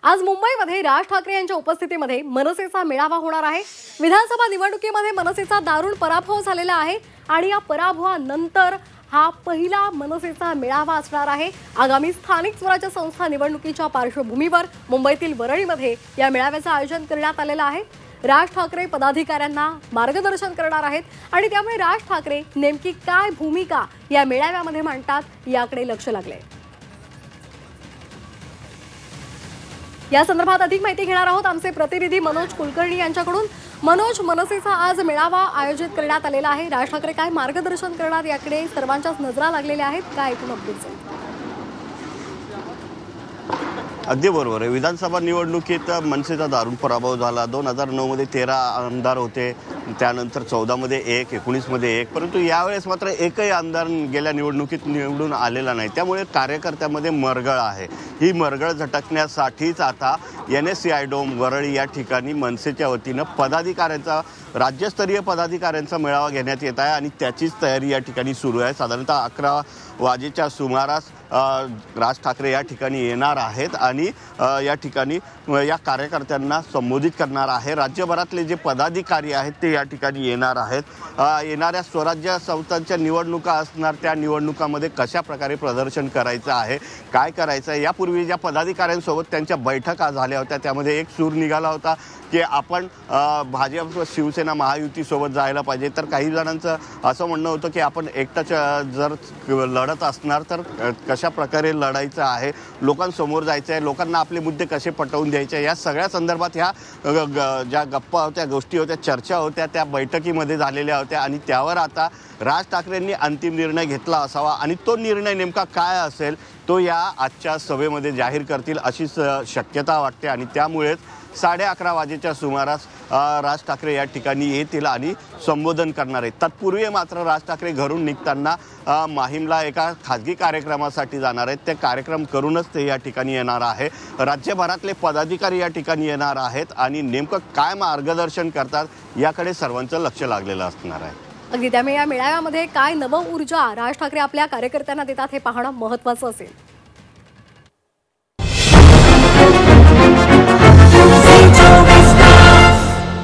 आज मुंबईमध्ये राज ठाकरे यांच्या उपस्थितीमध्ये मनसेचा मेळावा होणार आहे। विधानसभा निवडणुकीमध्ये मनसेचा दारुण पराभव झालेला आहे आणि या पराभवानंतर हा पहिला मनसेचा मेळावा असणार आहे। आगामी स्थानिक स्वराज्य संस्था निवडणुकीच्या पार्श्वभूमीवर मुंबईतील वरळीमध्ये या मेळाव्याचे आयोजन करण्यात आलेले आहे। राज ठाकरे पदाधिकाऱ्यांना मार्गदर्शन करणार आहेत आणि त्यामुळे राज ठाकरे नेमकी काय भूमिका या मेळाव्यामध्ये मांडतात याकडे लक्ष लागले। या संदर्भात अधिक माहिती घेणार आहोत आमचे प्रतिनिधी मनोज कुलकर्णी यांच्याकडून। मनोज, मनसेचा आज मेळावा आयोजित करण्यात आलेला आहे। राज ठाकरे काय मार्गदर्शन करणार याकडे सर्वांच्याच नजरा लागलेल्या आहेत। काय एकूण अपडेट्स आहेत? अगदी बरोबर आहे। विधानसभा निवडणुकीत मनसेचा दारुण पराभव झाला। 2009 मध्ये 13 आमदार होते, त्यानंतर 14 मध्ये 1, 19 मध्ये 1, परंतु यावेळेस मात्र एकही आमदार गेल्या निवडणुकीत निवडून आलेला नाही। त्यामुळे कार्यकर्त्यामध्ये मरगळ आहे। ही मरगळ झटकण्यासाठीच आता NSCI डोम वरळी या ठिकाणी मनसेच्या वतीनं पदाधिकाऱ्यांचा राज्यस्तरीय पदाधिकाऱ्यांचा मेळावा घेण्यात येत आहे आणि त्याचीच तयारी या ठिकाणी सुरू आहे। साधारणतः 11 वाजेच्या सुमारास राज ठाकरे या ठिकाणी येणार आहेत आणि या ठिकाणी या कार्यकर्त्यांना संबोधित करणार आहे। राज्यभरातले जे पदाधिकारी आहेत ते या ठिकाणी येणार आहेत। येणाऱ्या स्वराज्य संस्थांच्या निवडणुका असणार, त्या निवडणुकामध्ये कशा प्रकारे प्रदर्शन करायचं आहे, काय करायचं आहे, यापूर्वी ज्या पदाधिकाऱ्यांसोबत त्यांच्या बैठका झाल्या होत्या त्यामध्ये एक सूर निघाला होता की आपण भाजप शिवसेना महायुतीसोबत जायला पाहिजे। तर काही जणांचं असं म्हणणं होतं की आपण एकटाच जर लढत असणार तर कशा प्रकारे लढायचं आहे, लोकांसमोर जायचं आहे, लोकांना आपले मुद्दे कसे पटवून द्यायचे, या सगळ्या संदर्भात ह्या ज्या गप्पा होत्या, गोष्टी होत्या, चर्चा होत्या, त्या बैठकीमध्ये झालेल्या होत्या आणि त्यावर आता राज ठाकरेंनी अंतिम निर्णय घेतला असावा आणि तो निर्णय नेमका काय असेल तो या आजच्या सभेमध्ये जाहीर करतील अशी शक्यता वाटते आणि त्यामुळेच 11:30 वाजेच्या सुमारास राज ठाकरे या ठिकाणी येतील आणि संबोधन करणार आहेत। तत्पूर्वी मात्र राज ठाकरे घरून निघताना माहीमला एका खाजगी कार्यक्रमासाठी जाणार आहेत। ते कार्यक्रम करूनच ते या ठिकाणी येणार आहे। राज्यभरातले पदाधिकारी या ठिकाणी येणार आहेत आणि नेमकं काय मार्गदर्शन करतात याकडे सर्वांचं लक्ष लागलेलं असणार आहे। अगदी त्यामुळे या मेळाव्यामध्ये काय नव ऊर्जा राज ठाकरे आपल्या कार्यकर्त्यांना देतात हे पाहणं महत्त्वाचं असेल।